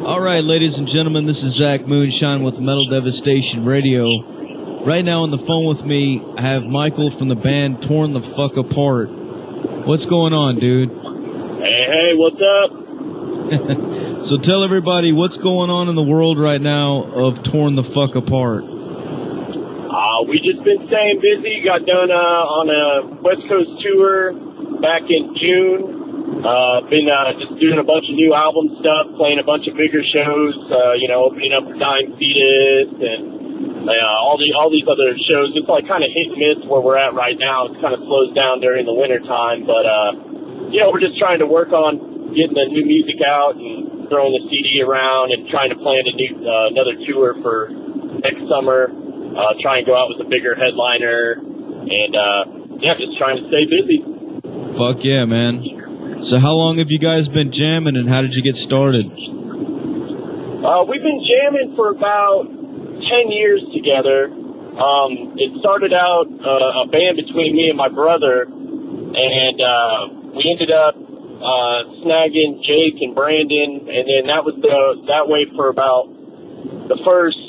All right, ladies and gentlemen, this is Zach Moonshine with Metal Devastation Radio. Right now on the phone with me, I have Michael from the band Torn the Fuck Apart. What's going on, dude? Hey, what's up? So tell everybody what's going on in the world right now of Torn the Fuck Apart. We just been staying busy. Got done on a West Coast tour back in June. Been just doing a bunch of new album stuff, playing a bunch of bigger shows. Opening up for Dying Fetus and all these other shows. It's like kind of hit and miss where we're at right now. It kind of slows down during the winter time, but we're just trying to work on getting the new music out and throwing the CD around and trying to plan another tour for next summer. Try and go out with a bigger headliner, and just trying to stay busy. Fuck yeah, man. So how long have you guys been jamming, and how did you get started? We've been jamming for about 10 years together. It started out a band between me and my brother, and we ended up snagging Jake and Brandon, and then that was that way for about the first.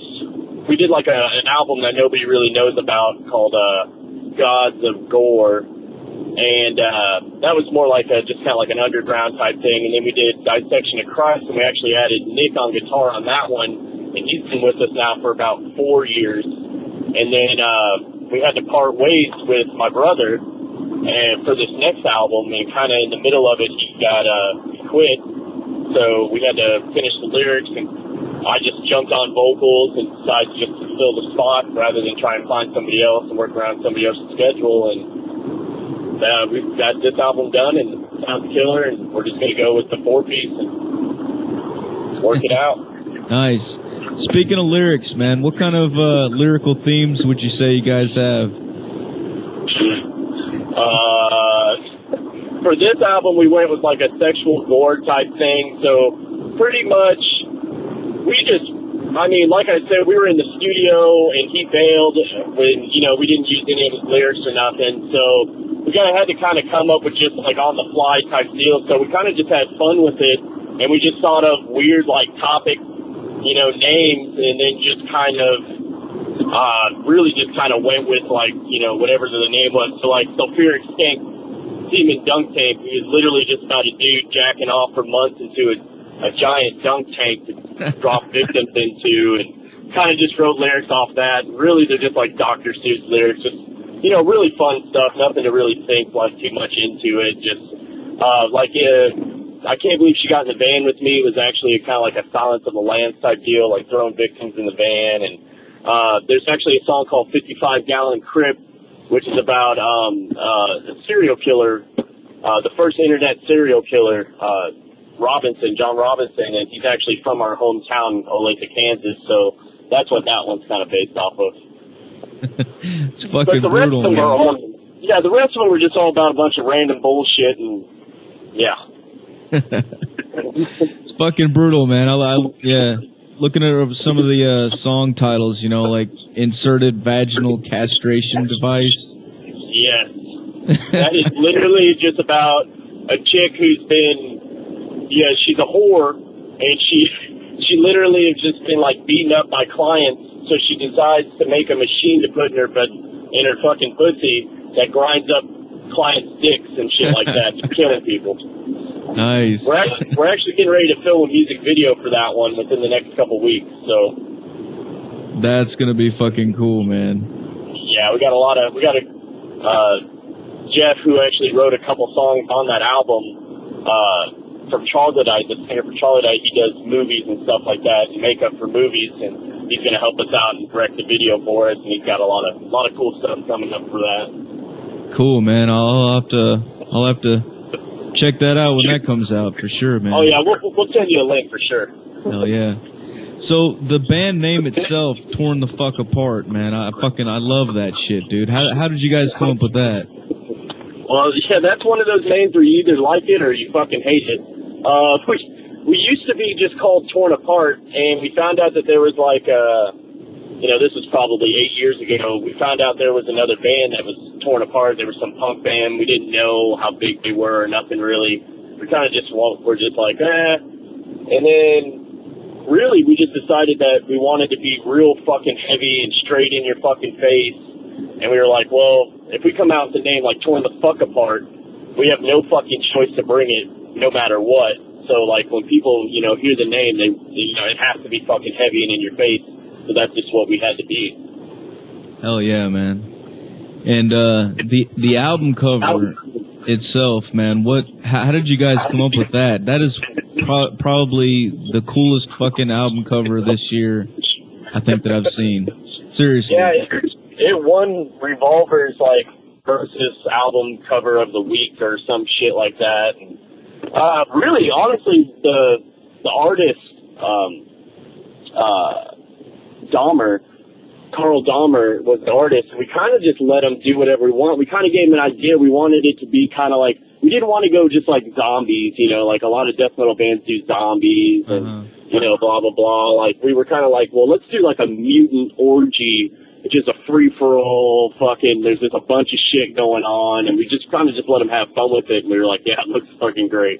We did like an album that nobody really knows about called Gods of Gore, and that was more like just kind of like an underground type thing. And then we did Dissection of Christ, and we actually added Nick on guitar on that one, and he's been with us now for about 4 years. And then we had to part ways with my brother, and for this next album, and kind of in the middle of it, he quit. So we had to finish the lyrics, and I just jumped on vocals and decided just to fill the spot rather than try and find somebody else and work around somebody else's schedule. And we've got this album done, and it sounds killer, and we're just going to go with the 4-piece and work it out. Nice. Speaking of lyrics, man, what kind of lyrical themes would you say you guys have? For this album, we went with like a sexual gore type thing, so pretty much like I said, we were in the studio and he bailed when, we didn't use any of his lyrics or nothing. So we had to kind of come up with just like on the fly type deal. So we kind of just had fun with it, and we just thought of weird like topic, names, and then just kind of really just kind of went with like, whatever the name was. So like Sulfuric Stink Semen Dunk Tank is literally just about a dude jacking off for months into a giant dunk tank to drop victims into, and kind of just wrote lyrics off that. Really, they're just like Dr. Seuss lyrics, just, really fun stuff, nothing to really think like too much into it. Just, I Can't Believe She Got in the Van with Me was actually kind of like a Silence of the Lambs type deal, like throwing victims in the van. And there's actually a song called 55 Gallon Crip, which is about a serial killer, the first internet serial killer, John Robinson, and he's actually from our hometown, Olathe, Kansas, so that's what that one's kind of based off of. It's fucking brutal, man. The rest of them were just all about a bunch of random bullshit, and yeah. It's fucking brutal, man. Looking at some of the song titles, like Inserted Vaginal Castration Device. Yes. That is literally just about a chick who's been, she's a whore, and she literally has just been like beaten up by clients, so she decides to make a machine to put in her fucking pussy that grinds up clients' dicks and shit like that, to killing people. Nice. We're actually getting ready to film a music video for that one within the next couple weeks, so. That's gonna be fucking cool, man. Yeah, we got Jeff, who actually wrote a couple songs on that album, from Troglodyte, the singer for Troglodyte. He does movies and stuff like that, and makeup for movies, and he's gonna help us out and direct the video for us, and he's got a lot of cool stuff coming up for that. Cool, man. I'll have to check that out when that comes out for sure, man. Oh yeah, we'll send you a link for sure. Hell yeah. So the band name itself, Torn the Fuck Apart, man. I love that shit, dude. How did you guys come up with that? Well, yeah, that's one of those names where you either like it or you fucking hate it. We used to be just called Torn Apart, and we found out that there was like this was probably 8 years ago. We found out there was another band that was torn apart. There was some punk band. We didn't know how big they were or nothing really. We kind of just were just like, eh. And then really, we just decided that we wanted to be real fucking heavy and straight in your fucking face. And we were like, well, if we come out with a name like Torn the Fuck Apart, we have no fucking choice to bring it no matter what. So, like, when people, you know, hear the name, they, you know, it has to be fucking heavy and in your face. So that's just what we had to be. Hell yeah, man. And the album cover itself, man, how did you guys come up with that? That is probably the coolest fucking album cover this year, I think, that I've seen. Seriously. Yeah, it won Revolver's, like, versus album cover of the week or some shit like that. And, really, honestly, the artist, Carl Dahmer was the artist. We kind of just let him do whatever we want. We kind of gave him an idea. We wanted it to be kind of like, we didn't want to go just like zombies, you know, like a lot of death metal bands do zombies and, you know, blah, blah, blah. Like, we were kind of like, well, let's do like a mutant orgy. It's just a free-for-all fucking, there's just a bunch of shit going on, and we just kind of just let him have fun with it, and we were like, yeah, it looks fucking great.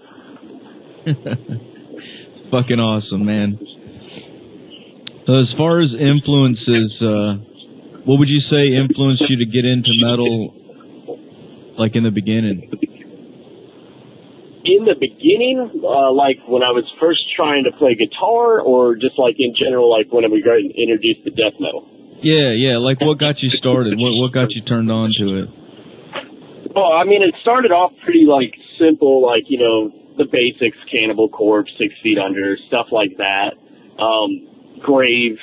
Fucking awesome, man. So as far as influences, what would you say influenced you to get into metal, like in the beginning? In the beginning, like when I was first trying to play guitar, or just like in general, like when we got introduced to death metal? Yeah, like what got you started? What got you turned on to it? Well, I mean, it started off pretty, like, simple, like, you know, the basics, Cannibal Corpse, 6 Feet Under, stuff like that. Grave.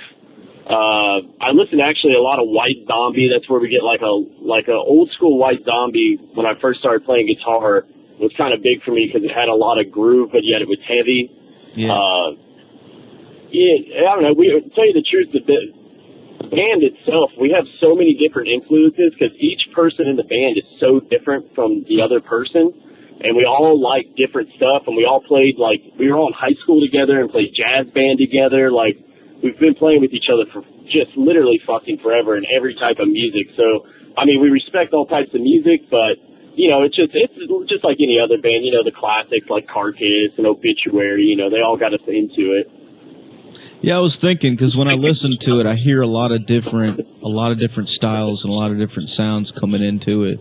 I listened to actually a lot of White Zombie. That's where we get like a old school White Zombie. When I first started playing guitar, it was kind of big for me because it had a lot of groove, but yet it was heavy. Yeah. I don't know. To tell you the truth, the band itself, we have so many different influences because each person in the band is so different from the other person. And we all like different stuff, and we all played, like, we were all in high school together and played jazz band together. Like, we've been playing with each other for just literally fucking forever in every type of music. So, I mean, we respect all types of music, but, you know, it's just like any other band, you know, the classics like Carcass and Obituary, you know, they all got us into it. Yeah, I was thinking, because when I listen to it, I hear a lot of different styles and a lot of different sounds coming into it.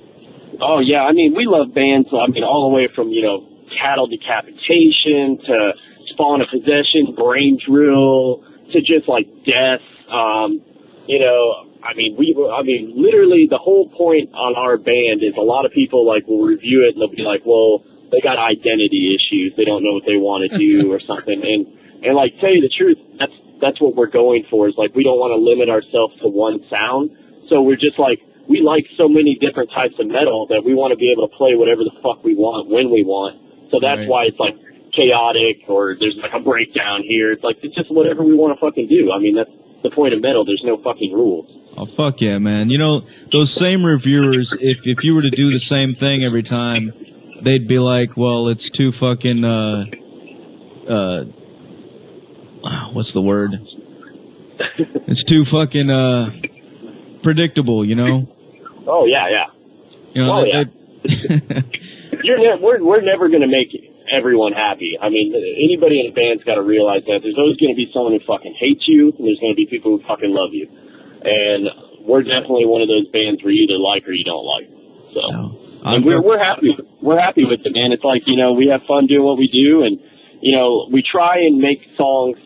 Oh, yeah. I mean, we love bands, I mean, all the way from, you know, Cattle Decapitation to Spawn of Possession, Brain Drill, to just, like, Death. You know, I mean, literally the whole point on our band is a lot of people, like, will review it and they'll be like, well, they got identity issues. They don't know what they want to do or something. And, like, tell you the truth, that's what we're going for, is, like, we don't want to limit ourselves to one sound. So we're just, like, we like so many different types of metal that we want to be able to play whatever the fuck we want when we want. So that's why it's like chaotic, or there's like a breakdown here. It's like, it's just whatever we want to fucking do. I mean, that's the point of metal. There's no fucking rules. Oh, fuck yeah, man. You know, those same reviewers, if you were to do the same thing every time, they'd be like, well, it's too fucking, what's the word? It's too fucking, predictable, you know? Oh, yeah. You know, we're never going to make everyone happy. I mean, anybody in a band's got to realize that there's always going to be someone who fucking hates you, and there's going to be people who fucking love you. And we're definitely one of those bands where you either like or you don't like. So, and we're happy. We're happy with it, man. It's like, you know, we have fun doing what we do, and, you know, we try and make songs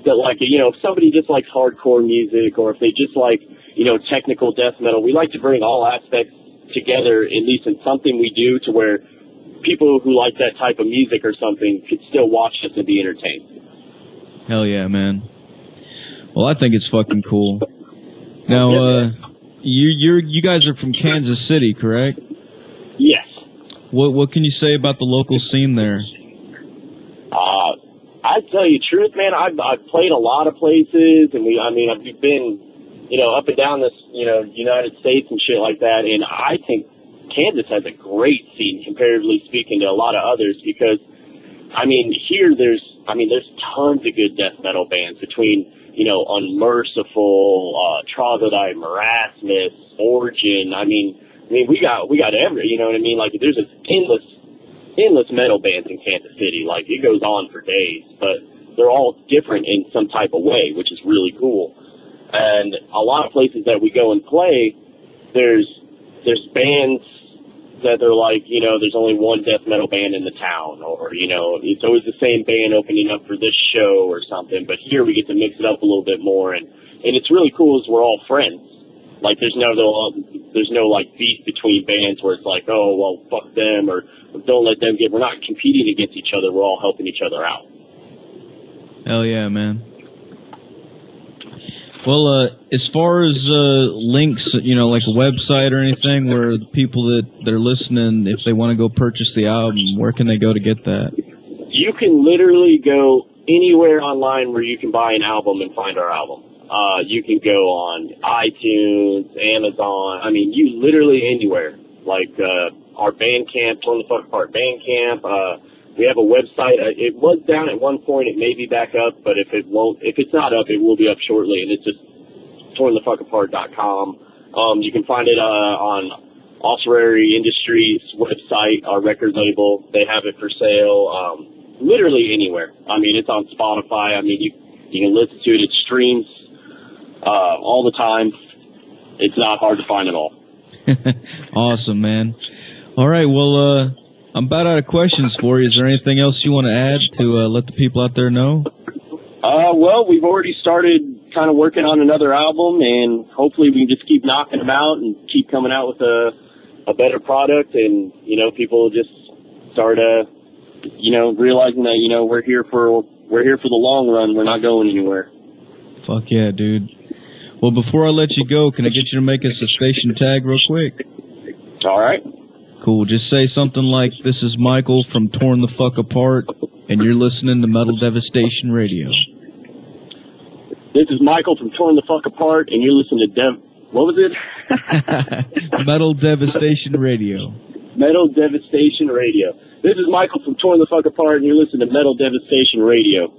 that, like, you know, if somebody just likes hardcore music, or if they just like, you know, technical death metal, we like to bring all aspects together, at least in something we do, to where people who like that type of music or something could still watch us and be entertained. Hell yeah, man. Well, I think it's fucking cool. Now, you guys are from Kansas City, correct? Yes. What can you say about the local scene there? I tell you the truth, man, I've played a lot of places, and I've been, you know, up and down this, you know, United States and shit like that, and I think Kansas has a great scene, comparatively speaking, to a lot of others, because, I mean, here there's tons of good death metal bands between, you know, Unmerciful, Troglodyte, Marasmus, Origin. I mean, we got every, you know what I mean? Like, there's an endless metal bands in Kansas City. Like, it goes on for days. But they're all different in some type of way, which is really cool. And a lot of places that we go and play, there's bands that they're like, you know, there's only one death metal band in the town, or, you know, it's always the same band opening up for this show or something. But here we get to mix it up a little bit more, and it's really cool as we're all friends. Like, there's no like beef between bands where it's like, oh, well, fuck them, or don't let them get. We're not competing against each other. We're all helping each other out. Hell yeah, man. Well, as far as links, you know, like a website or anything where the people that they're listening, if they want to go purchase the album, where can they go to get that? You can literally go anywhere online where you can buy an album and find our album. You can go on iTunes, Amazon. I mean, you literally anywhere. Like our Bandcamp, Torn the Fuck Apart Bandcamp. We have a website. It was down at one point. It may be back up, but if it's not up, it will be up shortly. And it's just tornthefuckapart.com. You can find it on Ossuary Industries website, our record label. They have it for sale. Literally anywhere. I mean, it's on Spotify. I mean, you can listen to it. It streams all the time. It's not hard to find at all. Awesome, man. All right, well, I'm about out of questions for you. Is there anything else you want to add to let the people out there know? Well, we've already started kind of working on another album, and hopefully we can just keep knocking them out and keep coming out with a better product, and, you know, people just start, you know, realizing that, you know, we're here for the long run. We're not going anywhere. Fuck yeah, dude. Well, before I let you go, can I get you to make us a station tag real quick? All right. Cool. Just say something like, "This is Michael from Torn the Fuck Apart, and you're listening to Metal Devastation Radio." This is Michael from Torn the Fuck Apart, and you're listening to what was it? Metal Devastation Radio. Metal Devastation Radio. This is Michael from Torn the Fuck Apart, and you're listening to Metal Devastation Radio.